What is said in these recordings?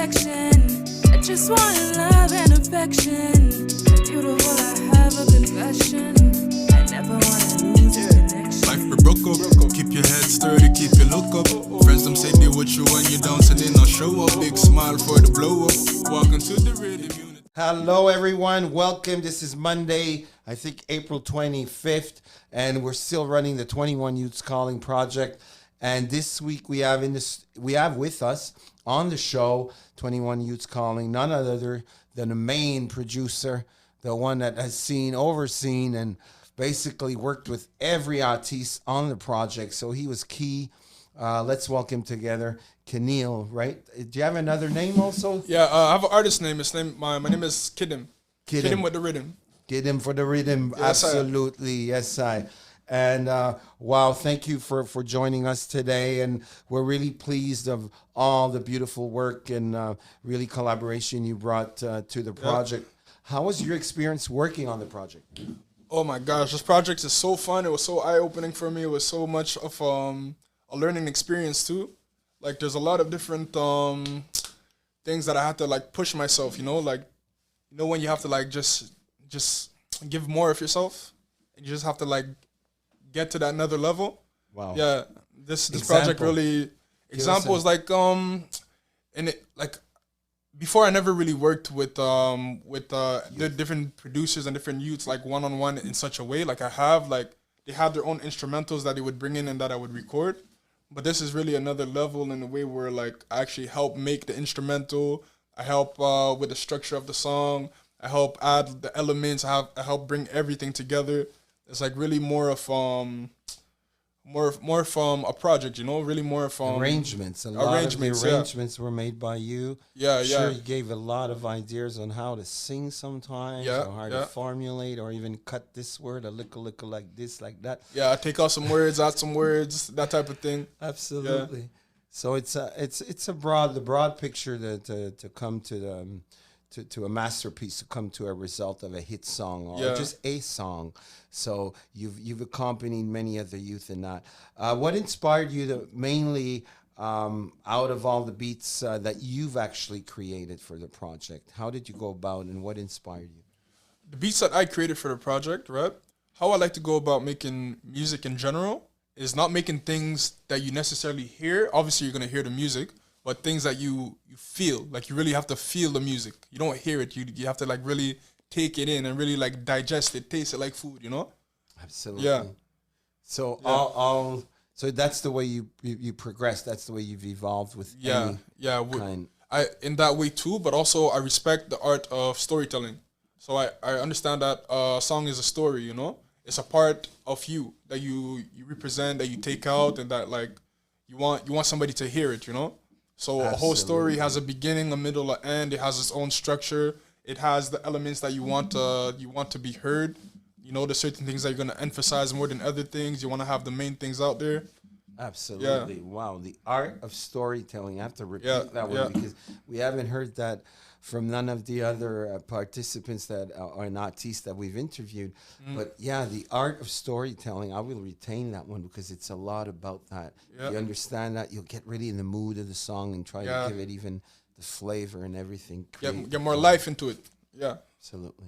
direction. I just want love and affection. Beautiful, I have a confession. I never wanna lose a connection. Life be broke up, keep your head sturdy, keep your look up. Friends them say they with you when you're down, so they not show up. Big smile for the blow up. Welcome to the Riddim unit. Hello everyone, welcome. This is Monday, I think April 25th, and we're still running the 21 Youths Calling project. And this week we have with us on the show 21 Youths Calling none other than the main producer, the one that has overseen, and basically worked with every artiste on the project. So he was key. Let's welcome together Keneal, right? Do you have another name also? Yeah, I have an artist name. My name is Kiddim. Kiddim with the Riddim. Kiddim for the Riddim. Yes, absolutely. Yes, I. And wow, thank you for joining us today. And we're really pleased of all the beautiful work and really collaboration you brought to the project. How was your experience working on the project? Oh my gosh, this project is so fun. It was so eye-opening for me. It was so much of a learning experience too. Like there's a lot of different things that I had to like push myself, like when you have to like just give more of yourself. You just have to like get to that another level. Wow. Yeah. This project really examples like and it like before I never really worked with the different producers and different youths like one-on-one in such a way. Like I have like they had their own instrumentals that they would bring in and that I would record. But this is really another level in a way where like I actually help make the instrumental. I help with the structure of the song. I help add the elements. I help bring everything together. It's like really more of a project, really more of arrangements. A lot of the arrangements were made by you. Yeah, sure, you gave a lot of ideas on how to sing sometimes, or how to formulate, or even cut this word a little like this, like that. Yeah, I take out some words, add some words, that type of thing. Absolutely. Yeah. So it's a broad picture to come to a masterpiece, to come to a result of a hit song or just a song. So you've accompanied many of the youth in that. What inspired you to mainly out of all the beats that you've actually created for the project? How did you go about, and what inspired you? The beats that I created for the project, right? How I like to go about making music in general is not making things that you necessarily hear. Obviously, you're gonna hear the music, but things that you feel, like you really have to feel the music. You don't hear it. You have to like really take it in and really like digest it, taste it like food, Absolutely. Yeah. So so that's the way you progress. That's the way you've evolved with any kind. I in that way too, but also I respect the art of storytelling. So I understand that a song is a story, It's a part of you that you represent, that you take out, and that like you want somebody to hear it, So Absolutely. A whole story has a beginning, a middle, an end. It has its own structure. It has the elements that you want to be heard. There's certain things that you're going to emphasize more than other things. You want to have the main things out there. Absolutely. Yeah. Wow. The art of storytelling. I have to repeat that one because we haven't heard that from none of the other participants that are artists that we've interviewed. But the art of storytelling, I will retain that one because it's a lot about that. Yeah. You understand that, you'll get really in the mood of the song and try to give it even the flavor and everything. Get more life into it. Yeah. Absolutely.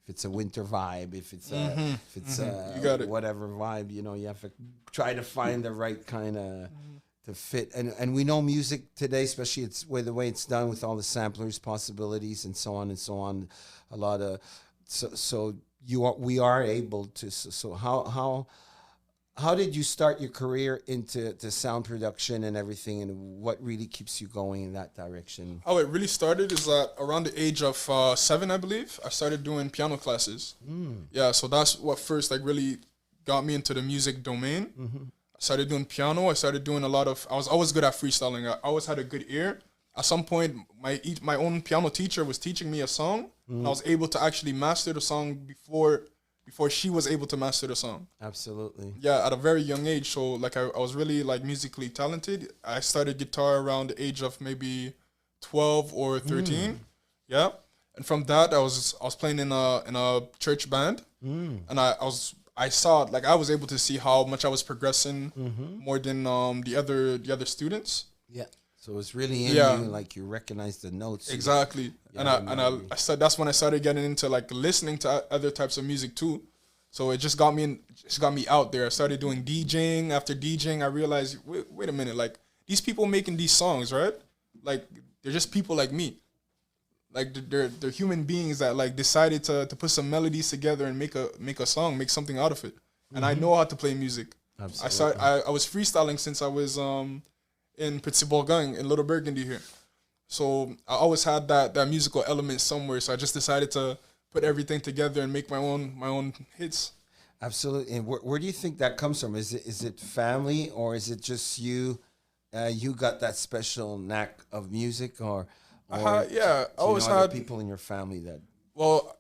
If it's a winter vibe, if it's you got it. Whatever vibe, you have to try to find the right kind of to fit. And we know music today, especially the way it's done with all the samplers, possibilities, and so on. A lot of we are able to. So how did you start your career into sound production and everything, and what really keeps you going in that direction? How it really started is that around the age of 7, I believe, I started doing piano classes. Yeah, so that's what first like really got me into the music domain. I started doing piano. I started doing I was always good at freestyling. I always had a good ear. At some point, my own piano teacher was teaching me a song, and I was able to actually master the song before she was able to master the song. Absolutely. Yeah, at a very young age. So like I was really like musically talented. I started guitar around the age of maybe 12 or 13. Yeah. And from that I was playing in a church band. And I saw like I was able to see how much I was progressing more than the other students. Yeah. So it's really in Yeah. you, like you recognize the notes. Exactly. Yeah, I said that's when I started getting into like listening to other types of music too. So it just got me out there. I started doing DJing. After DJing, I realized, wait a minute, like these people making these songs, right? Like they're just people like me. Like they're human beings that like decided to put some melodies together and make a song, make something out of it. And I know how to play music. Absolutely. I was freestyling since I was in Petit Bourgogne in Little Burgundy here. So I always had that musical element somewhere. So I just decided to put everything together and make my own hits. Absolutely. And where do you think that comes from? Is it family, or is it just you? You got that special knack of music, or yeah, I always other had people in your family that. Well,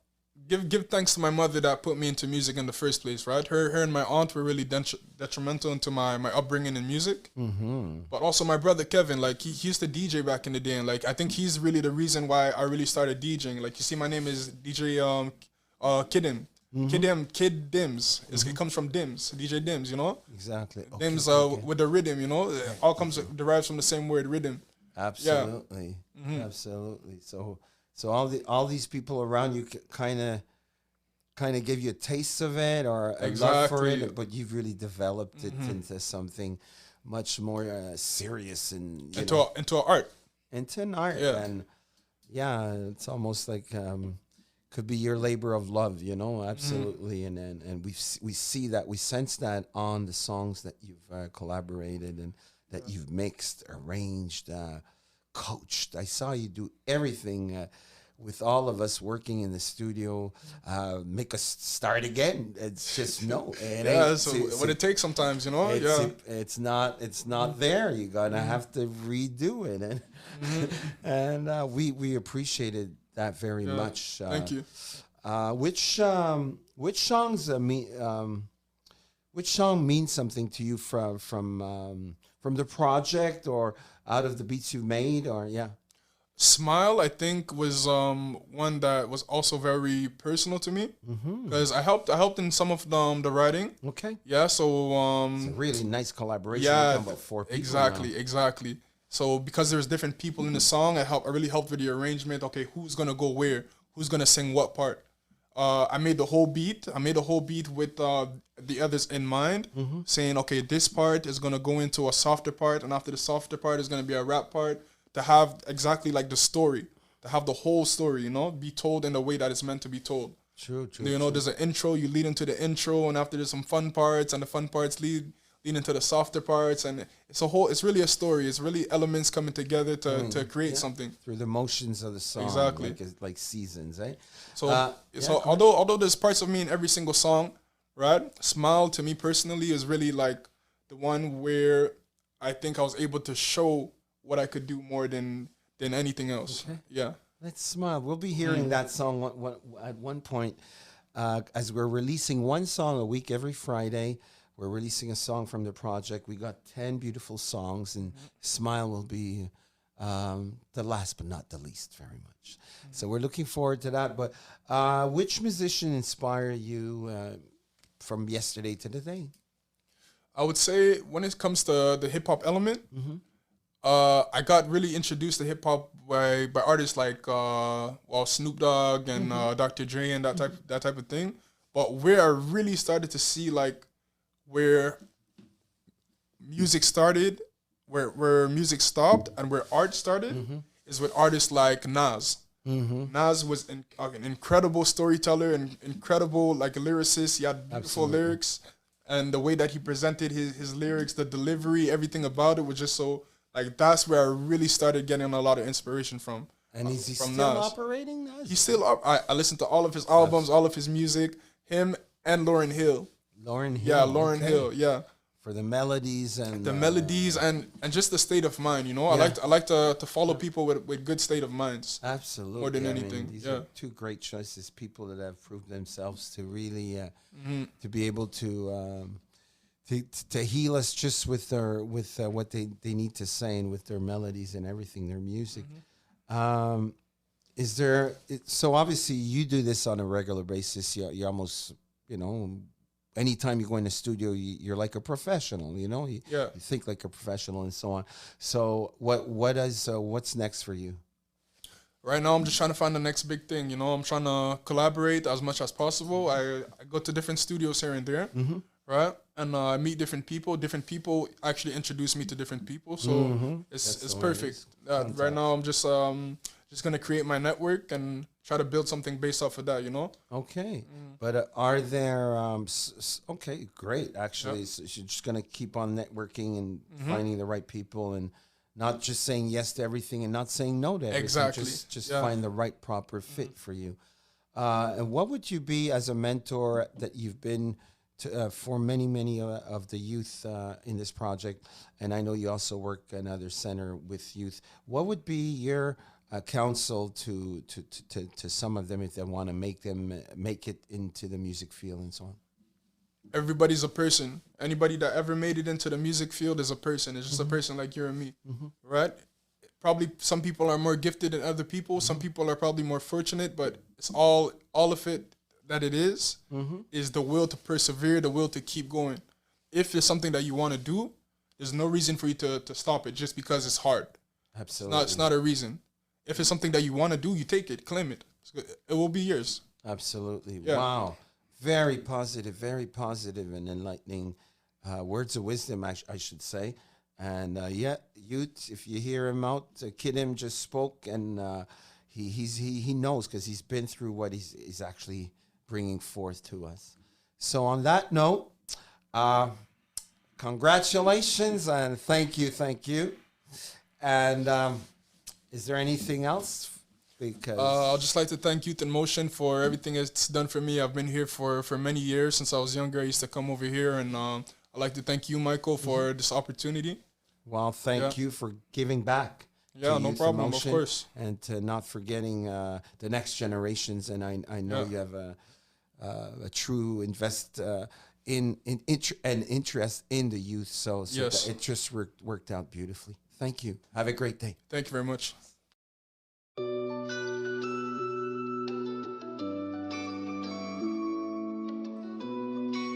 give thanks to my mother that put me into music in the first place, right? Her and my aunt were really detrimental into my upbringing in music. Mm-hmm. But also my brother Kevin, like he used to DJ back in the day, and like I think he's really the reason why I really started DJing. Like you see, my name is DJ Kiddim. Mm-hmm. Kid Dims. It comes from Dims, DJ Dims, you know? Exactly. Okay, Dims okay. with the Riddim, you know? It all derives from the same word, Riddim. Absolutely. Yeah. Mm-hmm. Absolutely. So all these people around you kind of give you a taste of it or a love for it, but you've really developed it into something much more serious and into an art. Into an art. Yeah. And yeah, it's almost like could be your labor of love, absolutely. And we see that, we sense that on the songs that you've collaborated and that you've mixed, arranged, coached. I saw you do everything with all of us working in the studio. Make us start again. It's just what it takes sometimes, It's not there. You're gonna have to redo it, and we appreciated that very much. Thank you. Which songs which song means something to you from the project or out of the beats you've made, or Smile, I think, was one that was also very personal to me because I helped in some of the writing. Okay. Yeah, so it's a really nice collaboration. Yeah, about 4 people. Exactly. So because there's different people in the song, I really helped with the arrangement. Okay, who's gonna go where? Who's gonna sing what part? I made the whole beat. With the others in mind, saying, okay, this part is gonna go into a softer part, and after the softer part is gonna be a rap part. To have exactly like the story, to have the whole story, be told in the way that it's meant to be told. True. There's an intro, you lead into the intro, and after there's some fun parts, and the fun parts lead into the softer parts, and it's really a story. It's really elements coming together to create something. Through the motions of the song. Exactly. Like seasons, eh? So although there's parts of me in every single song, right? Smile to me personally is really like the one where I think I was able to show what I could do more than anything else. Okay. Yeah. Let's Smile. We'll be hearing that song at one point as we're releasing one song a week every Friday. We're releasing a song from the project. We got 10 beautiful songs, and Smile will be the last but not the least very much. So we're looking forward to that. But which musician inspired you from yesterday to today? I would say when it comes to the hip-hop element, I got really introduced to hip hop by artists like Snoop Dogg and Dr. Dre and that type of thing. But where I really started to see like where music started, where music stopped, and where art started is with artists like Nas. Nas was an incredible storyteller and incredible like lyricist. He had beautiful lyrics, and the way that he presented his lyrics, the delivery, everything about it was just so. Like, that's where I really started getting a lot of inspiration from. And is he from still Nas. operating, Nas? He's still up. I listened to all of his albums, all of his music. Him and Lauryn Hill. Lauryn Hill. Yeah, Lauryn Hill. Yeah. For the melodies and and just the state of mind. I like to follow people with good state of minds. Absolutely. More than anything. These are two great choices. People that have proved themselves to really to be able to heal us just with what they need to say and with their melodies and everything, their music. Is there? So obviously you do this on a regular basis. You almost anytime you go in the studio, you're like a professional, you know? You think like a professional and so on. So what's next for you? Right now, I'm just trying to find the next big thing. You know, I'm trying to collaborate as much as possible. I go to different studios here and there, right? And I meet different people. Different people actually introduce me to different people. So it's perfect. Right now, I'm just gonna create my network and try to build something based off of that. You know? Okay, but are there? Okay, great. Actually, so you're just gonna keep on networking and finding the right people and. Not just saying yes to everything and not saying no to everything. Exactly. Just find the right proper fit for you. And what would you be as a mentor that you've been to, for many of the youth in this project? And I know you also work another center with youth. What would be your counsel to some of them if they want to make it into the music field and so on? Everybody's a person. Anybody that ever made it into the music field is a person. It's just a person like you and me, right? Probably some people are more gifted than other people. Some people are probably more fortunate, but it's all of it that it is the will to persevere, the will to keep going. If it's something that you want to do, there's no reason for you to stop it just because it's hard. Absolutely. It's not a reason. If it's something that you want to do, you take it, claim it. It will be yours. Absolutely. Yeah. Wow. Very positive and enlightening words of wisdom, I should say. And youth, if you hear him out, Kiddim just spoke, and he knows because he's been through what he's actually bringing forth to us. So on that note, congratulations and thank you. And is there anything else? Because I'll just like to thank Youth in Motion for everything it's done for me. I've been here for many years. Since I was younger, I used to come over here, and I'd like to thank you, Michael, for this opportunity. Well, thank you for giving back. Yeah, no problem, of course. And to not forgetting the next generations. And I know you have a true interest in the youth. So yes. it just worked out beautifully. Thank you. Have a great day. Thank you very much.